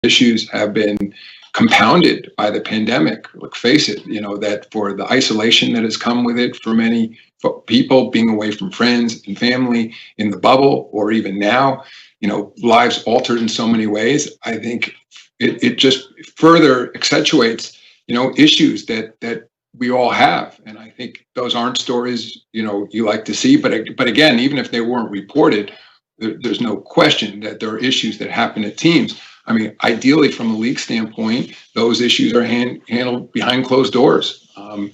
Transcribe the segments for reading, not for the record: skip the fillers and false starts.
issues have been compounded by the pandemic. Look, face it, that for the isolation that has come with it for many people, being away from friends and family in the bubble, or even now, lives altered in so many ways. I think it just further accentuates, issues that we all have. And I think those aren't stories, you like to see. But again, even if they weren't reported, there's no question that there are issues that happen at teams. I mean, ideally, from a league standpoint, those issues are handled behind closed doors, and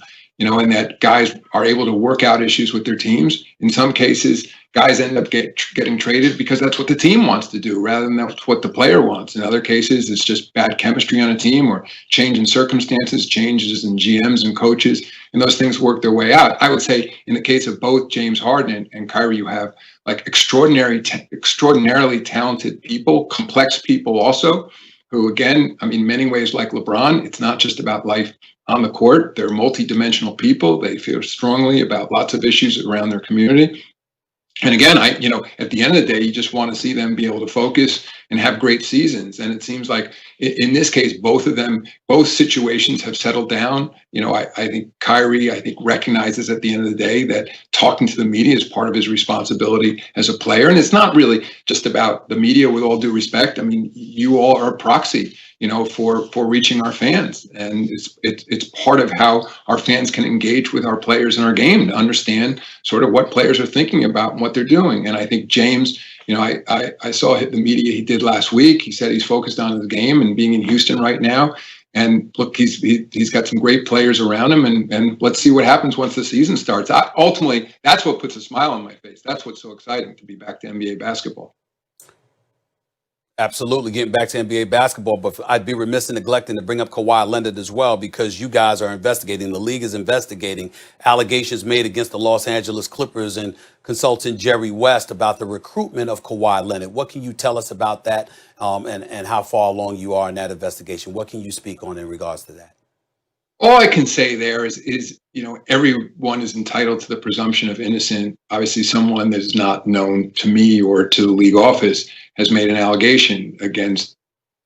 that guys are able to work out issues with their teams. In some cases, guys end up getting traded because that's what the team wants to do rather than that's what the player wants. In other cases, it's just bad chemistry on a team or change in circumstances, changes in GMs and coaches, and those things work their way out. I would say in the case of both James Harden and Kyrie, you have like extraordinarily talented people, complex people also, who again, in many ways like LeBron, it's not just about life on the court. They're multidimensional people. They feel strongly about lots of issues around their community. And again, at the end of the day, you just want to see them be able to focus and have great seasons. And it seems like in this case, both situations have settled down. I think Kyrie, recognizes at the end of the day that talking to the media is part of his responsibility as a player. And it's not really just about the media, with all due respect. You all are a proxy, for reaching our fans. And it's part of how our fans can engage with our players in our game to understand sort of what players are thinking about and what they're doing. And I think James, I saw the media he did last week. He said he's focused on his game and being in Houston right now. And look, he's got some great players around him, and let's see what happens once the season starts. Ultimately, that's what puts a smile on my face. That's what's so exciting, to be back to NBA basketball. Absolutely, getting back to NBA basketball, but I'd be remiss in neglecting to bring up Kawhi Leonard as well, because you guys are investigating, the league is investigating allegations made against the Los Angeles Clippers and consultant Jerry West about the recruitment of Kawhi Leonard. What can you tell us about that, and how far along you are in that investigation? What can you speak on in regards to that? All I can say there is everyone is entitled to the presumption of innocence. Obviously, someone that is not known to me or to the league office has made an allegation against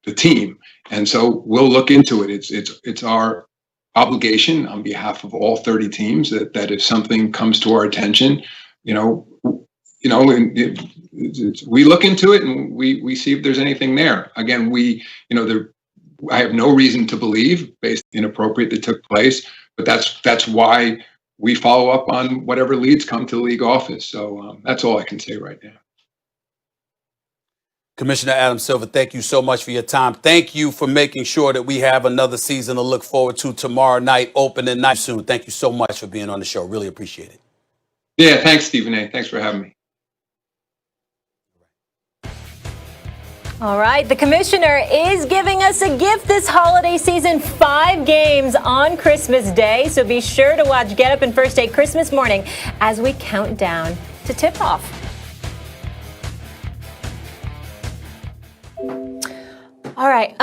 the team, and so we'll look into it. It's our obligation on behalf of all 30 teams that if something comes to our attention, we look into it and we see if there's anything there. Again, I have no reason to believe, based on inappropriate that took place, but that's why we follow up on whatever leads come to the league office. So that's all I can say right now. Commissioner Adam Silver, thank you so much for your time. Thank you for making sure that we have another season to look forward to tomorrow night, opening night soon. Thank you so much for being on the show. Really appreciate it. Yeah, thanks, Stephen A. Thanks for having me. All right, the commissioner is giving us a gift this holiday season, 5 games on Christmas Day. So be sure to watch Get Up and First Take Christmas morning as we count down to tip-off. All right.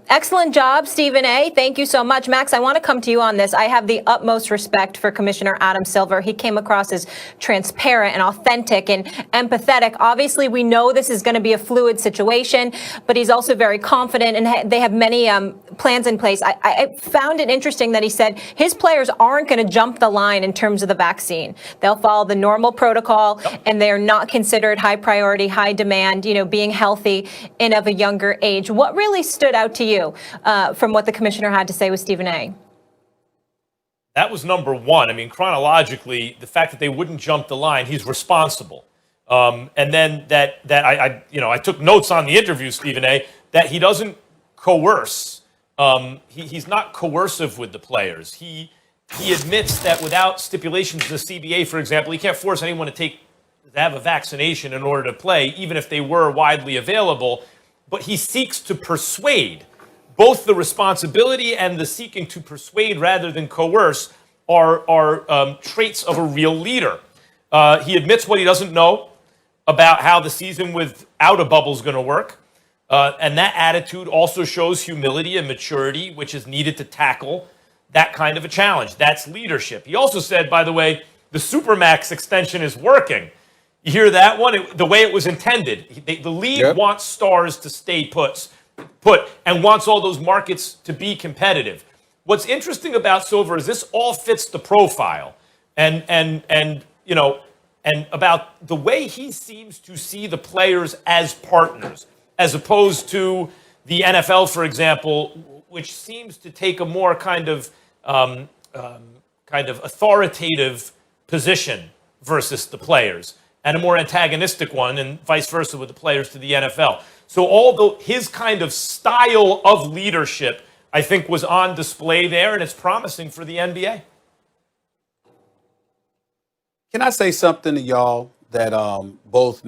Excellent job, Stephen A. Thank you so much. Max, I want to come to you on this. I have the utmost respect for Commissioner Adam Silver. He came across as transparent and authentic and empathetic. Obviously, we know this is going to be a fluid situation, but he's also very confident, and they have many plans in place. I found it interesting that he said his players aren't going to jump the line in terms of the vaccine. They'll follow the normal protocol, and they're not considered high priority, high demand, being healthy and of a younger age. What really stood out to you from what the commissioner had to say with Stephen A? That was number one. I mean, chronologically, the fact that they wouldn't jump the line, he's responsible. And then that I took notes on the interview, Stephen A., that he doesn't coerce. He's not coercive with the players. He admits that without stipulations to the CBA, for example, he can't force anyone to have a vaccination in order to play, even if they were widely available. But he seeks to persuade. Both the responsibility and the seeking to persuade rather than coerce are traits of a real leader. He admits what he doesn't know about how the season without a bubble is going to work. And that attitude also shows humility and maturity, which is needed to tackle that kind of a challenge. That's leadership. He also said, by the way, the Supermax extension is working. You hear that one? The way it was intended. The league wants stars to stay put. put and wants all those markets to be competitive. What's interesting about Silver is this all fits the profile, and about the way he seems to see the players as partners, as opposed to the NFL, for example, which seems to take a more kind of authoritative position versus the players, and a more antagonistic one, and vice versa with the players to the NFL. So although his kind of style of leadership, I think, was on display there, and it's promising for the NBA. Can I say something to y'all that both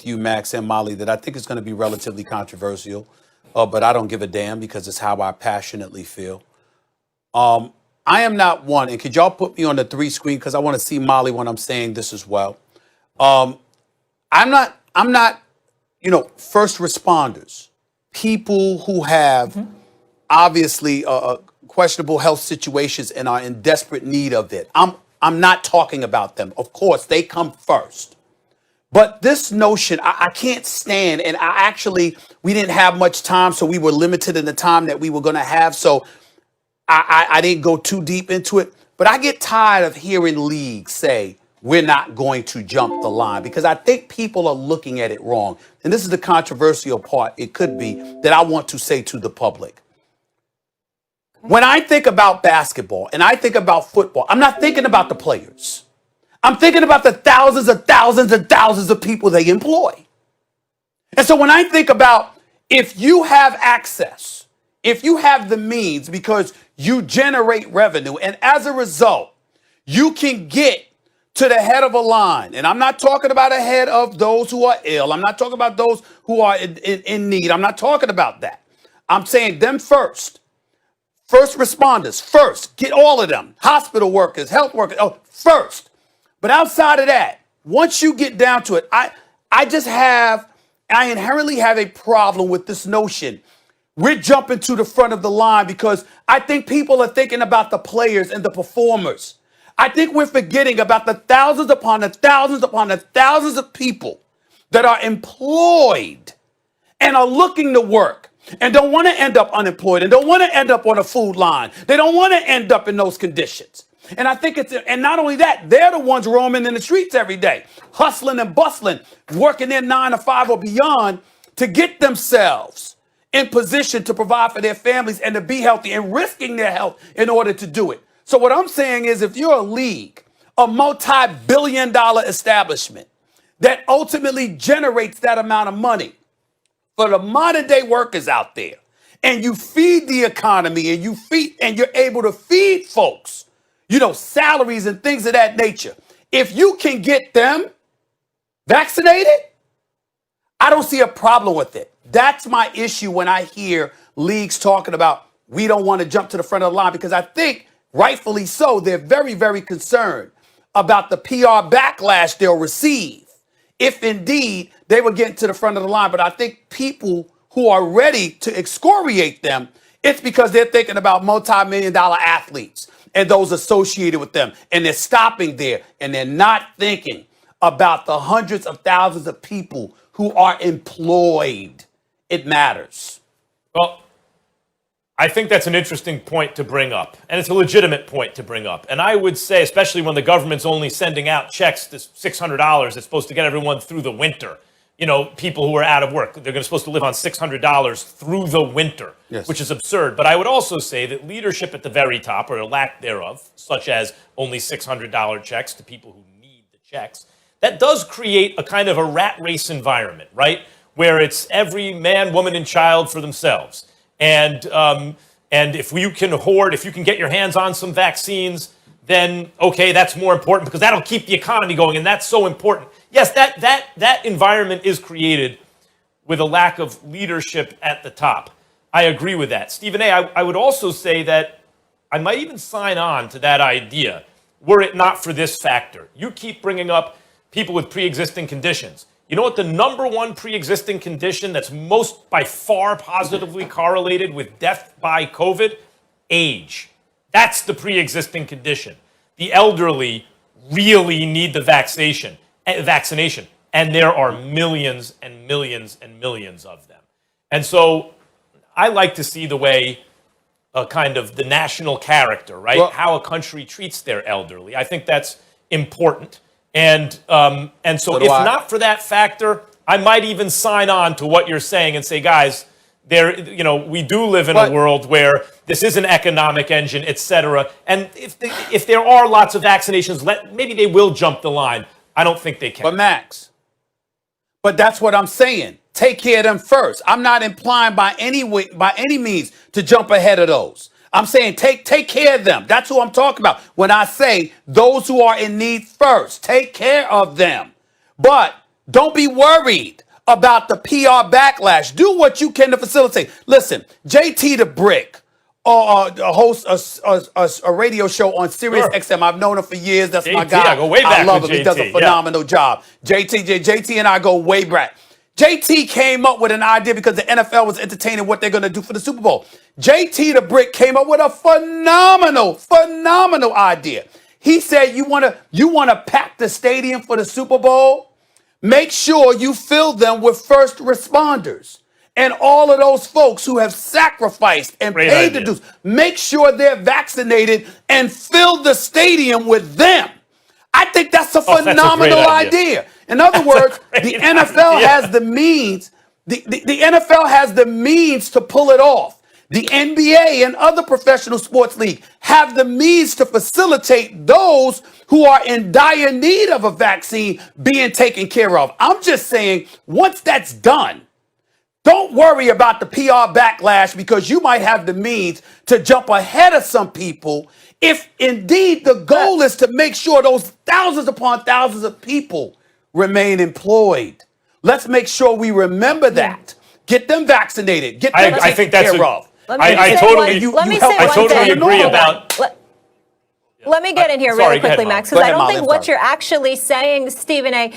you, Max, and Molly, that I think is going to be relatively controversial, but I don't give a damn because it's how I passionately feel. I am not one, and could y'all put me on the 3 screen because I want to see Molly when I'm saying this as well. I'm not, first responders, people who have obviously questionable health situations and are in desperate need of it. I'm not talking about them. Of course, they come first. But this notion, I can't stand, and we didn't have much time, so we were limited in the time that we were going to have. So I didn't go too deep into it. But I get tired of hearing leagues say, we're not going to jump the line, because I think people are looking at it wrong. And this is the controversial part, it could be, that I want to say to the public. When I think about basketball and I think about football, I'm not thinking about the players. I'm thinking about the thousands and thousands and thousands of people they employ. And so when I think about, if you have access, if you have the means because you generate revenue, and as a result, you can get to the head of a line. And I'm not talking about ahead of those who are ill. I'm not talking about those who are in need. I'm not talking about that. I'm saying them first. First responders, first. Get all of them. Hospital workers, health workers, first. But outside of that, once you get down to it, I inherently have a problem with this notion. We're jumping to the front of the line because I think people are thinking about the players and the performers. I think we're forgetting about the thousands upon the thousands upon the thousands of people that are employed and are looking to work and don't want to end up unemployed and don't want to end up on a food line. They don't want to end up in those conditions. And I think and not only that, they're the ones roaming in the streets every day, hustling and bustling, working their 9 to 5 or beyond to get themselves in position to provide for their families and to be healthy, and risking their health in order to do it. So what I'm saying is, if you're a league, a multi-billion-dollar establishment that ultimately generates that amount of money for the modern day workers out there, and you feed the economy and you're able to feed folks, salaries and things of that nature. If you can get them vaccinated, I don't see a problem with it. That's my issue when I hear leagues talking about, we don't want to jump to the front of the line, because I think rightfully so, they're very, very concerned about the PR backlash they'll receive if indeed they were getting to the front of the line. But I think people who are ready to excoriate them, it's because they're thinking about multi-million-dollar athletes and those associated with them. And they're stopping there, and they're not thinking about the hundreds of thousands of people who are employed. It matters. Well, I think that's an interesting point to bring up, and it's a legitimate point to bring up. And I would say, especially when the government's only sending out checks, this $600 that's supposed to get everyone through the winter. People who are out of work, they're supposed to live on $600 through the winter, yes, which is absurd. But I would also say that leadership at the very top, or a lack thereof, such as only $600 checks to people who need the checks, that does create a kind of a rat race environment, right? Where it's every man, woman, and child for themselves. And if you can get your hands on some vaccines, then okay, that's more important, because that'll keep the economy going, and that's so important. Yes, that environment is created with a lack of leadership at the top. I agree with that. Stephen A., I would also say that I might even sign on to that idea were it not for this factor. You keep bringing up people with pre-existing conditions. You know what the number one pre-existing condition that's most by far positively correlated with death by COVID? Age. That's the pre-existing condition. The elderly really need the vaccination, and there are millions and millions and millions of them. And so I like to see the way kind of the national character, right? Well, how a country treats their elderly. I think that's important. And so So do if I. not for that factor, I might even sign on to what you're saying and say, guys, we do live in a world where this is an economic engine, et cetera. And if there are lots of vaccinations, maybe they will jump the line. I don't think they can. But Max, that's what I'm saying. Take care of them first. I'm not implying by any means to jump ahead of those. I'm saying take care of them. That's who I'm talking about. When I say those who are in need first, take care of them. But don't be worried about the PR backlash. Do what you can to facilitate. Listen, JT the Brick, host a radio show on Sirius XM. I've known him for years. That's my JT, guy. I go way back I love with him. He does a JT, phenomenal job. JT and I go way back. JT came up with an idea because the NFL was entertaining what they're going to do for the Super Bowl. JT the Brick came up with a phenomenal idea. He said, you want to pack the stadium for the Super Bowl? Make sure you fill them with first responders and all of those folks who have sacrificed and paid the dues. Make sure they're vaccinated and fill the stadium with them. I think that's a phenomenal idea. In other words, the NFL has the means. The NFL has the means to pull it off. The NBA and other professional sports leagues have the means to facilitate those who are in dire need of a vaccine being taken care of. I'm just saying, once that's done, don't worry about the PR backlash because you might have the means to jump ahead of some people if indeed the goal is to make sure those thousands upon thousands of people remain employed. Let's make sure we remember that. Get them vaccinated. Get them taken care of. I totally agree about. Let me get in here really quickly, Max, because I don't think what you're actually saying, Stephen A.,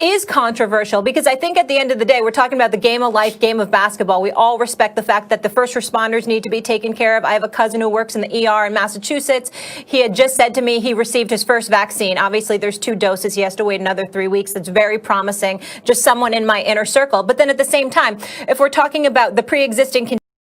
is controversial, because I think at the end of the day, we're talking about the game of life, game of basketball. We all respect the fact that the first responders need to be taken care of. I have a cousin who works in the ER in Massachusetts. He had just said to me he received his first vaccine. Obviously, there's 2 doses. He has to wait another 3 weeks. That's very promising. Just someone in my inner circle. But then at the same time, if we're talking about the pre-existing